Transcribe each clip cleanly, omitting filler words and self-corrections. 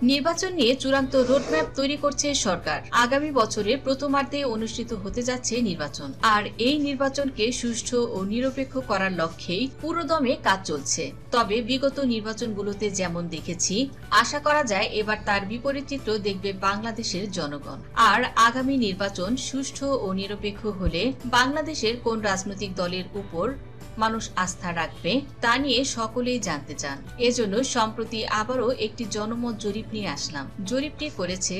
নির্বাচন নিয়ে চূড়ান্ত রোডম্যাপ তৈরি করছে সরকার। আগামী বছরের প্রথমার্ধে অনুষ্ঠিত হতে যাচ্ছে নির্বাচন, আর এই নির্বাচনকে সুষ্ঠু ও নিরপেক্ষ করার লক্ষ্যেই পুরোদমে কাজ চলছে। তবে বিগত নির্বাচনগুলোতে যেমন দেখেছি, আশা করা যায় এবার তার বিপরীত চিত্র দেখবে বাংলাদেশের জনগণ। আর আগামী নির্বাচন সুষ্ঠু ও নিরপেক্ষ হলে বাংলাদেশের কোন রাজনৈতিক দলের উপর মানুষ আস্থা রাখবে তা নিয়ে সকলেই জানতে চান। এজন্য সম্প্রতি আবারও একটি জনমত জরিপ নিয়ে আসলাম। জরিপটি করেছে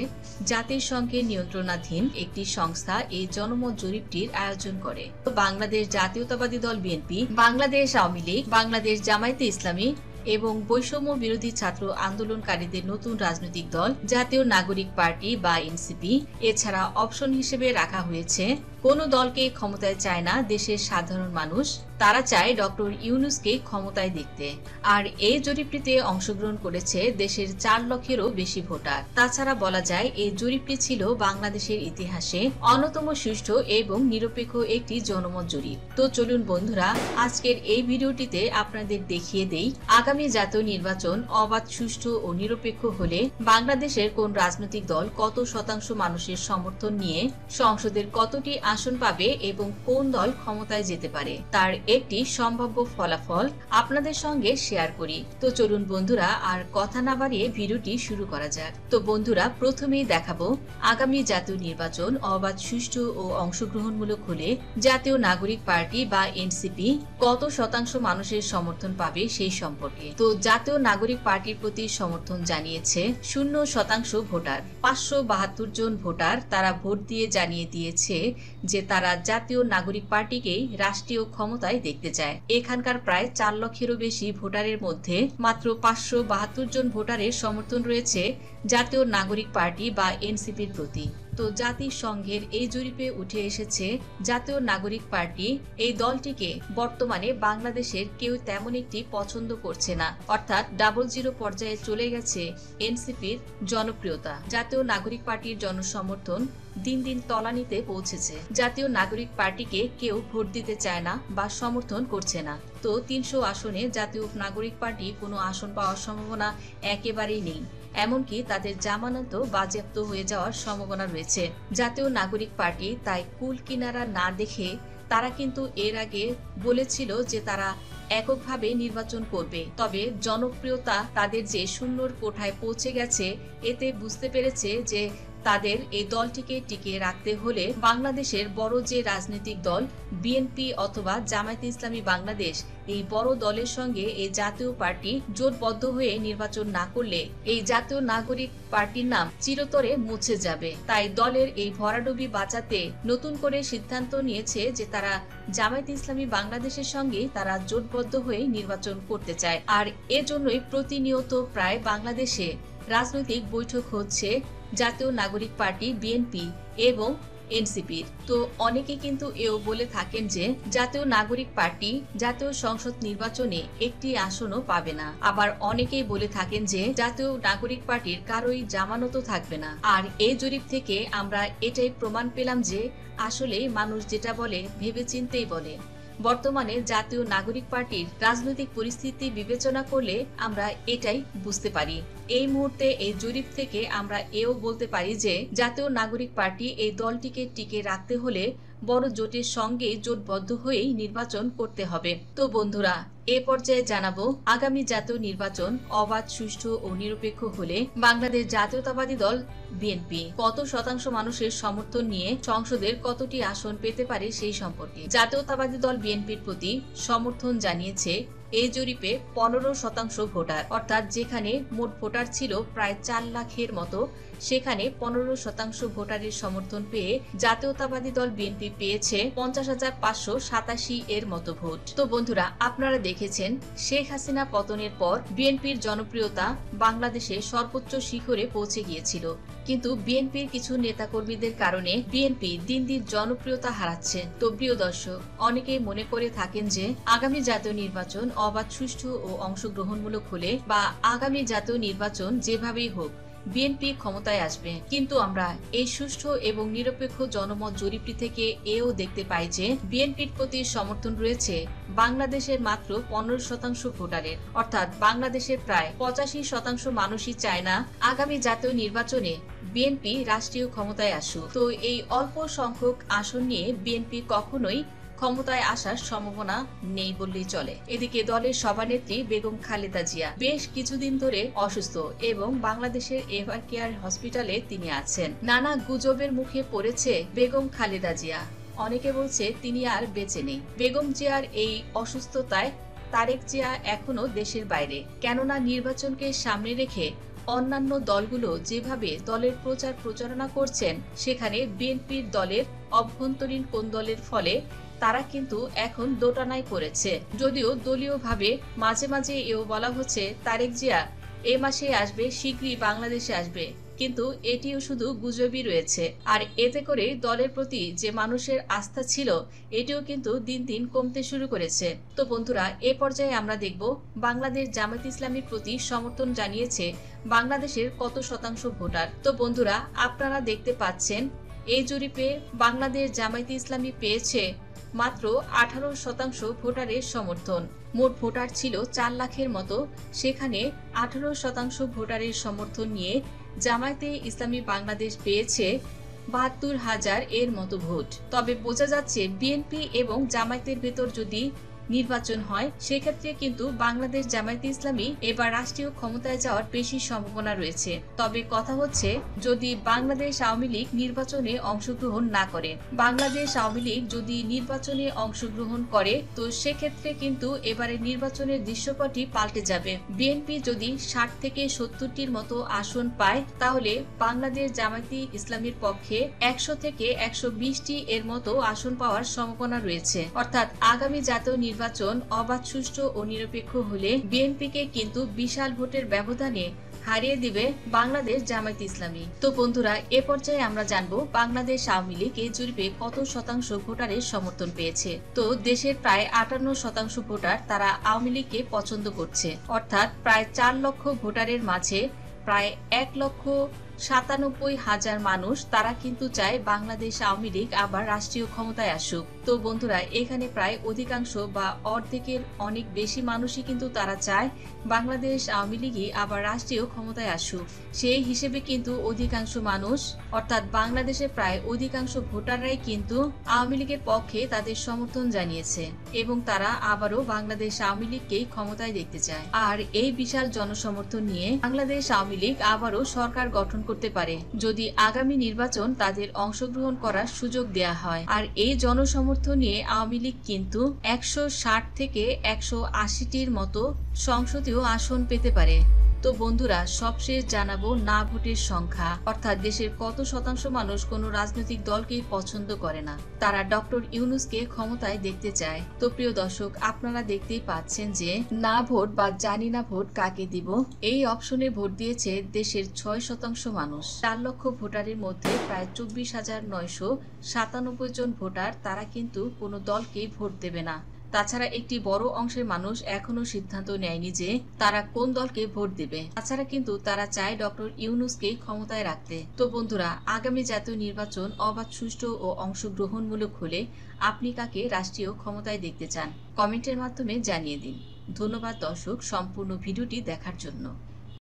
জাতিসংঘের নিয়ন্ত্রণাধীন একটি সংস্থা। এই জনমত জরিপটির আয়োজন করে বাংলাদেশ জাতীয়তাবাদী দল বিএনপি, বাংলাদেশ আওয়ামী লীগ, বাংলাদেশ জামায়াতে ইসলামী এবং বৈষম্য বিরোধী ছাত্র আন্দোলনকারীদের নতুন রাজনৈতিক দল জাতীয় নাগরিক পার্টি বা এনসিপি। এছাড়া অপশন হিসেবে রাখা হয়েছে কোন দলকে ক্ষমতায় চায় না দেশের সাধারণ মানুষ, তারা চায় ডক্টর ইউনূসকে ক্ষমতায় দেখতে। আর এই জরিপটিতে অংশগ্রহণ করেছে দেশের 4 লক্ষেরও বেশি ভোটার। তাছাড়া বলা যায় এই জরিপটি ছিল বাংলাদেশের ইতিহাসে অন্যতম সুষ্ঠু এবং নিরপেক্ষ একটি জনমত জরিপ। তো চলুন বন্ধুরা, আজকের এই ভিডিওটিতে আপনাদের দেখিয়ে দেই আগামী জাতীয় নির্বাচন অবাধ, সুষ্ঠু ও নিরপেক্ষ হলে বাংলাদেশের কোন রাজনৈতিক দল কত শতাংশ মানুষের সমর্থন নিয়ে সংসদের কতটি আসন পাবে এবং কোন দল ক্ষমতায় যেতে পারে তার একটি সম্ভাব্য ফলাফল আপনাদের সঙ্গে শেয়ার করি। তো চলুন বন্ধুরা, আর কথা না বাড়িয়ে ভিডিওটি শুরু করা যাক। তো বন্ধুরা, প্রথমেই দেখাবো আগামী জাতীয় নির্বাচন অবাধ, সুষ্ঠু ও অংশগ্রহণমূলক হলে জাতীয় নাগরিক পার্টি বা এনসিপি কত শতাংশ মানুষের সমর্থন পাবে সেই সম্পর্কে। তো জাতীয় নাগরিক পার্টির প্রতি সমর্থন জানিয়েছে 0% ভোটার। 572 জন ভোটার তারা ভোট দিয়ে জানিয়ে দিয়েছে যে তারা জাতীয় নাগরিক পার্টিকেই রাষ্ট্রীয় ক্ষমতায় দেখতে চায়। এখানকার প্রায় 4 লক্ষেরও বেশি ভোটারের মধ্যে মাত্র 572 জন ভোটারের সমর্থন রয়েছে জাতীয় নাগরিক পার্টি বা এনসিপির প্রতি। তো জাতিসংঘের এই জরিপে উঠে এসেছে জাতীয় নাগরিক পার্টি এই দলটিকে বর্তমানে বাংলাদেশের কেউ তেমন একটি পছন্দ করছে না, অর্থাৎ 00 পর্যায়ে চলে গেছে এনসিপির জনপ্রিয়তা। জাতীয় নাগরিক পার্টির জনসমর্থন দিন দিন তলানিতে পৌঁছেছে। জাতীয় নাগরিক পার্টিকে কেউ ভোট দিতে চায় না বা সমর্থন করছে না। তো 300 আসনে জাতীয় নাগরিক পার্টি কোনো আসন পাওয়ার সম্ভাবনা একেবারেই নেই, এমনকি তাদের জামানতও বাজেয়াপ্ত হয়ে যাওয়ার সম্ভাবনা রয়েছে। জাতীয় নাগরিক পার্টি তাই কুল কিনারা না দেখে তারা কিন্তু এর আগে বলেছিল যে তারা এককভাবে নির্বাচন করবে। তবে জনপ্রিয়তা তাদের যে শূন্যর কোঠায় পৌঁছে গেছে, এতে বুঝতে পেরেছে যে তাদের এই দলটিকে টিকিয়ে রাখতে হলে বাংলাদেশের বড় যে রাজনৈতিক দল বিএনপি অথবা জামায়াতে ইসলামী বাংলাদেশ, এই বড় দলের সঙ্গে এই জাতীয় পার্টি জোটবদ্ধ হয়ে নির্বাচন না করলে এই জাতীয় নাগরিক পার্টির নাম চিরতরে মুছে যাবে। তাই দলের এই ভরাডুবি বাঁচাতে নতুন করে সিদ্ধান্ত নিয়েছে যে তারা জামায়াতে ইসলামী বাংলাদেশের সঙ্গে তারা জোটবদ্ধ হয়ে নির্বাচন করতে চায়। আর এজন্যই প্রতিনিয়ত প্রায় বাংলাদেশে রাজনৈতিক বৈঠক হচ্ছে জাতীয় নাগরিক পার্টি বিএনপি এবং এনসিপির। তো অনেকে কিন্তু এও বলে থাকেন যে জাতীয় নাগরিক পার্টি জাতীয় সংসদ নির্বাচনে একটি আসনও পাবে না। আবার অনেকেই বলে থাকেন যে জাতীয় নাগরিক পার্টির কারোই জামানতও থাকবে না। আর এই জরিপ থেকে আমরা এটাই প্রমাণ পেলাম যে আসলে মানুষ যেটা বলে ভেবেচিন্তেই বলে। বর্তমানে জাতীয় নাগরিক পার্টির রাজনৈতিক পরিস্থিতি বিবেচনা করলে আমরা এটাই বুঝতে পারি। এই মুহূর্তে এই জরিপ থেকে আমরা এও বলতে পারি যে জাতীয় নাগরিক পার্টি এই দলটিকে টিকে রাখতে হলে বড় জোটের সঙ্গে জোটবদ্ধ হয়েই নির্বাচন করতে হবে। তো বন্ধুরা, এ পর্যায়ে জানাবো আগামী জাতীয় নির্বাচন অবাধ, সুষ্ঠু ও নিরপেক্ষ হলে বাংলাদেশ জাতীয়তাবাদী দল বিএনপি কত শতাংশ মানুষের সমর্থন নিয়ে সংসদের কতটি আসন পেতে পারে সেই সম্পর্কে। জাতীয়তাবাদী দল বিএনপির প্রতি সমর্থন জানিয়েছে এই জরিপে 15% ভোটার, অর্থাৎ যেখানে মোট ভোটার ছিল প্রায় 4 লাখের মতো, সেখানে 15% ভোটারের সমর্থন পেয়ে জাতীয়তাবাদী দল বিএনপি পেয়েছে 50,587 এর মতো ভোট। তো বন্ধুরা, আপনারা দেখেছেন শেখ হাসিনা পতনের পর বিএনপির জনপ্রিয়তা বাংলাদেশে সর্বোচ্চ শিখরে পৌঁছে গিয়েছিল, কিন্তু বিএনপির কিছু নেতাকর্মীদের কারণে বিএনপি দিন দিন জনপ্রিয়তা হারাচ্ছে। তো প্রিয় দর্শক, অনেকেই মনে করে থাকেন যে আগামী জাতীয় নির্বাচন অবাধ, সুষ্ঠু ও অংশগ্রহণমূলক হলে বা আগামী জাতীয় নির্বাচন যেভাবেই হোক বিএনপি ক্ষমতায় আসবে। কিন্তু আমরা এই সুষ্ঠু এবং নিরপেক্ষ জনমত জরিপটি থেকে এও দেখতে পাই যে বিএনপির প্রতি সমর্থন রয়েছে বাংলাদেশের মাত্র 15% ভোটারের, অর্থাৎ বাংলাদেশের প্রায় 85% মানুষই চায় না আগামী জাতীয় নির্বাচনে বিএনপি রাষ্ট্রীয় ক্ষমতায় আসুক। তো এই অল্প সংখ্যক আসন নিয়ে বিএনপি কখনোই ক্ষমতায় আসার সম্ভাবনা নেই বললেই চলে। এদিকে দলের সভানেত্রী বেগম খালেদা জিয়া বেশ কিছুদিন ধরে অসুস্থ এবং বাংলাদেশের এভার কেয়ার হসপিটালে তিনি আছেন। নানা গুজবের মুখে পড়েছে বেগম খালেদা জিয়া। অনেকে বলছে তিনি আর বেঁচে নেই। বেগম জিয়ার এই অসুস্থতায় তারেক জিয়া এখনো দেশের বাইরে, কেননা নির্বাচনকে সামনে রেখে অন্যান্য দলগুলো যেভাবে দলের প্রচার প্রচারণা করছেন, সেখানে বিএনপির দলের অভ্যন্তরীণ কোন্দলের ফলে তারা কিন্তু এখন দোটানায় পড়েছে। যদিও দলীয়ভাবে মাঝে মাঝে এও বলা হচ্ছে তারেক জিয়া এ মাসে আসবে, শীঘ্রই বাংলাদেশে আসবে, কিন্তু এটিও শুধু গুজবই রয়েছে। আর এতে করে দলের প্রতি যে মানুষের আস্থা ছিল, এটিও কিন্তু দিন দিন কমতে শুরু করেছে। তো বন্ধুরা, এ পর্যায়ে আমরা দেখব বাংলাদেশ জামায়াত ইসলামীর প্রতি সমর্থন জানিয়েছে বাংলাদেশের কত শতাংশ ভোটার। তো বন্ধুরা, আপনারা দেখতে পাচ্ছেন এই জরিপে বাংলাদেশ জামায়াত ইসলামী পেয়েছে মাত্র 18% ভোটারের সমর্থন। মোট ভোটার ছিল 4 লাখের মতো, সেখানে 18% ভোটারের সমর্থন নিয়ে জামায়াতে ইসলামী বাংলাদেশ পেয়েছে 72,000 এর মতো ভোট। তবে বোঝা যাচ্ছে বিএনপি এবং জামায়াতের ভেতর যদি নির্বাচন হয়, সেক্ষেত্রে কিন্তু বাংলাদেশ জামায়াতে ইসলামী এবার রাষ্ট্রীয় ক্ষমতায় যাওয়ার বেশি সম্ভাবনা রয়েছে। তবে কথা হচ্ছে, যদি বাংলাদেশ আওয়ামী লীগ নির্বাচনে অংশগ্রহণ না করে, বাংলাদেশ আওয়ামী লীগ যদি নির্বাচনে অংশগ্রহণ করে, তো সেক্ষেত্রে কিন্তু এবারে নির্বাচনের দৃশ্যপটই পাল্টে যাবে। বিএনপি যদি 60 থেকে 70টির মতো আসন পায়, তাহলে বাংলাদেশ জামায়াতে ইসলামীর পক্ষে 100 থেকে 120টি এর মতো আসন পাওয়ার সম্ভাবনা রয়েছে। অর্থাৎ আগামী জাতীয় নির্বাচন অবাধ, সুষ্ঠু ও নিরপেক্ষ হলে বিএনপিকে কিন্তু বিশাল ভোটের ব্যবধানে হারিয়ে দিবে বাংলাদেশ জামায়াত ইসলামী। তো বন্ধুরা, এ পর্যায়ে আমরা জানবো বাংলাদেশ আওয়ামী লীগ এই জরিপে কত শতাংশ ভোটারের সমর্থন পেয়েছে। তো দেশের প্রায় 58% ভোটার তারা আওয়ামী লীগকে পছন্দ করছে, অর্থাৎ প্রায় 4 লক্ষ ভোটারের মাঝে প্রায় 1,97,000 মানুষ তারা কিন্তু চায় বাংলাদেশ আওয়ামী লীগ আবার রাষ্ট্রীয় ক্ষমতায় আসুক। তো বন্ধুরা, এখানে প্রায় অধিকাংশ বা অর্ধেকের অনেক বেশি মানুষই কিন্তু তারা চায় বাংলাদেশ আওয়ামী লীগই আবার রাষ্ট্রীয় ক্ষমতায় আসুক। সেই হিসেবে কিন্তু অধিকাংশ মানুষ, অর্থাৎ বাংলাদেশের প্রায় অধিকাংশ ভোটাররাই কিন্তু আওয়ামী লীগের পক্ষে তাদের সমর্থন জানিয়েছে এবং তারা আবারও বাংলাদেশ আওয়ামী লীগকেই ক্ষমতায় দেখতে চায়। আর এই বিশাল জনসমর্থন নিয়ে বাংলাদেশ আওয়ামী লীগ আবারও সরকার গঠন করতে পারে, যদি আগামী নির্বাচন তাদের অংশগ্রহণ করার সুযোগ দেয়া হয়। আর এই জনসমর্থন নিয়ে আওয়ামী লীগ কিন্তু 160 থেকে 180টির মতো সংসদীয় আসন পেতে পারে। তো বন্ধুরা, সবশেষ জানাবো না ভোটের সংখ্যা, অর্থাৎ দেশের কত শতাংশ মানুষ কোনো রাজনৈতিক দলকেই পছন্দ করে না, তারা ডক্টর ইউনূসকে ক্ষমতায় দেখতে চায়। তো প্রিয় দর্শক, আপনারা দেখতেই পাচ্ছেন যে না ভোট বা জানি না ভোট কাকে দিব, এই অপশনে ভোট দিয়েছে দেশের 6% মানুষ। 4 লক্ষ ভোটারের মধ্যে প্রায় 24,997 জন ভোটার তারা কিন্তু কোনো দলকেই ভোট দেবে না। তাছাড়া একটি বড় অংশের মানুষ এখনো সিদ্ধান্ত নেয়নি যে তারা কোন দলকে ভোট দেবে। তাছাড়া কিন্তু তারা চায় ডক্টর ইউনূসকে ক্ষমতায় রাখতে। তো বন্ধুরা, আগামী জাতীয় নির্বাচন অবাধ, সুষ্ঠু ও অংশগ্রহণমূলক হলে আপনি কাকে রাষ্ট্রীয় ক্ষমতায় দেখতে চান, কমেন্টের মাধ্যমে জানিয়ে দিন। ধন্যবাদ দর্শক সম্পূর্ণ ভিডিওটি দেখার জন্য।